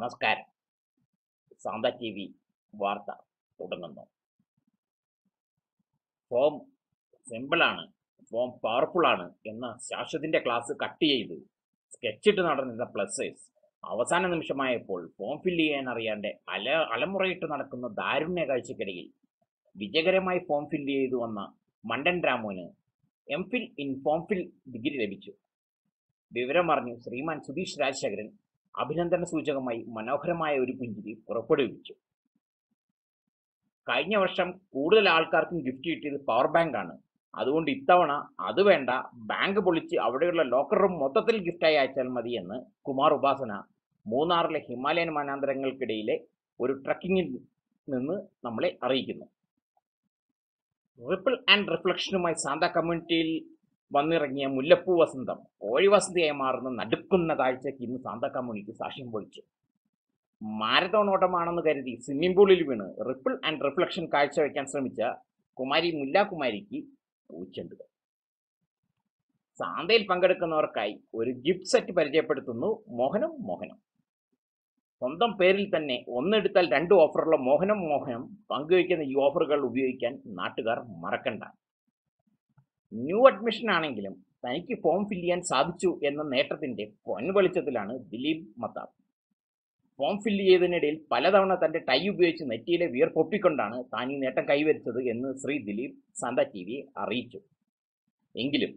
നമസ്കാരം. Santa T V വാർത്ത തുടങ്ങുന്നു. ഫോം സിമ്പിളാണ്, ഫോം പവർഫുള്ളാണ് എന്ന ശാശ്വതിൻ്റെ ക്ലാസ് കട്ട് ചെയ്ത് സ്കെച്ചിട്ട് നടന്നിരുന്ന പ്ലസ്സേഴ്സ് അവസാന നിമിഷമായപ്പോൾ ഫോം ഫില്ല് ചെയ്യാൻ അറിയാണ്ട് അലമുറയിട്ട് നടക്കുന്ന ദാരുണ്യ കാഴ്ചക്കിടയിൽ വിജയകരമായി ഫോം ഫില്ല് ചെയ്തു വന്ന മണ്ടൻ രാമുവിന് MPhil in form fill degree ലഭിച്ചു. വിവരമറിഞ്ഞു ശ്രീമാൻ സുധീഷ് രാജശേഖരൻ അഭിനന്ദന സൂചകമായി മനോഹരമായ ഒരു പുഞ്ചിരി പുറപ്പെടുവിച്ചു. കഴിഞ്ഞ വർഷം കൂടുതൽ ആൾക്കാർക്കും ഗിഫ്റ്റ് കിട്ടിയത് പവർ ബാങ്ക് ആണ്. അതുകൊണ്ട് ഇത്തവണ അത് വേണ്ട, ബാങ്ക് പൊളിച്ച് അവിടെയുള്ള ലോക്കർ റൂം മൊത്തത്തിൽ ഗിഫ്റ്റായി അയച്ചാൽ മതി എന്ന് കുമാർ ഉപാസന മൂന്നാറിലെ ഹിമാലയൻ വനാന്തരങ്ങൾക്കിടയിലെ ഒരു ട്രക്കിങ്ങിൽ നിന്ന് നമ്മളെ അറിയിക്കുന്നു. റിപ്പിൾ ആൻഡ് റിഫ്ലക്ഷനുമായി സാന്ത കമ്മ്യൂണിറ്റിയിൽ വന്നിറങ്ങിയ മുല്ലപ്പൂ വസന്തം കോഴി വസന്തയായി മാറുന്ന നടുക്കുന്ന കാഴ്ചയ്ക്ക് ഇന്ന് സാന്ത കമ്മ്യൂണിറ്റി സാക്ഷ്യം വഹിച്ചു. മാരത്തോൺ ഓട്ടമാണെന്ന് കരുതി സ്വിമ്മിംഗ് പൂളിൽ വീണ് റിപ്പിൾ ആൻഡ് റിഫ്ലക്ഷൻ കാഴ്ചവെക്കാൻ ശ്രമിച്ച കുമാരി മുല്ലാകുമാരിക്ക് പൂച്ചെണ്ടുകൾ. സാന്തയിൽ പങ്കെടുക്കുന്നവർക്കായി ഒരു ഗിഫ്റ്റ് സെറ്റ് പരിചയപ്പെടുത്തുന്നു മോഹനം. സ്വന്തം പേരിൽ തന്നെ ഒന്നെടുത്താൽ 2 ഓഫറുള്ള മോഹനം പങ്കുവയ്ക്കുന്ന ഈ ഓഫറുകൾ ഉപയോഗിക്കാൻ നാട്ടുകാർ മറക്കണ്ട. ന്യൂ അഡ്മിഷൻ ആണെങ്കിലും തനിക്ക് ഫോം ഫില്ല് ചെയ്യാൻ സാധിച്ചു എന്ന നേട്ടത്തിന്റെ പൊൻവെളിച്ചത്തിലാണ് ദിലീപ് മത്താർ. ഫോം ഫില്ല് ചെയ്തതിനിടയിൽ പലതവണ തന്റെ ടൈ ഉപയോഗിച്ച് നെറ്റിയിലെ വിയർപ്പൊപ്പിക്കൊണ്ടാണ് താൻ ഈ നേട്ടം കൈവരിച്ചത് എന്ന് ശ്രീ ദിലീപ് സാന്ത ടി വിയെ അറിയിച്ചു. എങ്കിലും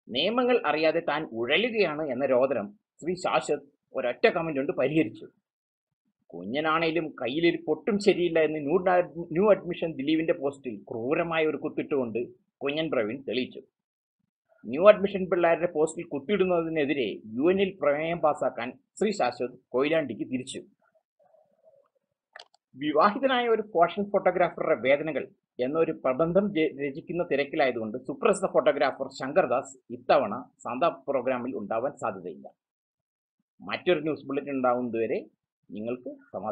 നിയമങ്ങൾ അറിയാതെ താൻ ഉഴലുകയാണ് എന്ന രോദനം ശ്രീ ശാശ്വത് ഒരൊറ്റ കമന്റ് കൊണ്ട് പരിഹരിച്ചു. കുഞ്ഞനാണേലും കയ്യിലൊരു പൊട്ടും ശരിയില്ല എന്ന് ന്യൂ അഡ്മിഷൻ ദിലീപിന്റെ പോസ്റ്റിൽ ക്രൂരമായ ഒരു കുത്തിട്ടുകൊണ്ട് കുഞ്ഞൻ പ്രവീൺ തെളിയിച്ചു. ന്യൂ അഡ്മിഷൻ പിള്ളേരുടെ പോസ്റ്റിൽ കുത്തിയിടുന്നതിനെതിരെ UN-ൽ പ്രമേയം പാസാക്കാൻ ശ്രീ ശാശ്വത് കൊയിലാണ്ടിക്ക് തിരിച്ചു. വിവാഹിതനായ ഒരു ഫാഷൻ ഫോട്ടോഗ്രാഫറുടെ വേദനകൾ എന്നൊരു പ്രബന്ധം രചിക്കുന്ന തിരക്കിലായതുകൊണ്ട് സുപ്രസിദ്ധ ഫോട്ടോഗ്രാഫർ ശങ്കർദാസ് ഇത്തവണ സാന്ത പ്രോഗ്രാമിൽ ഉണ്ടാവാൻ സാധ്യതയില്ല. മറ്റൊരു ന്യൂസ് ബുള്ളറ്റിൻ ഉണ്ടാവുന്നതുവരെ നിങ്ങൾക്ക് സമാധാനം.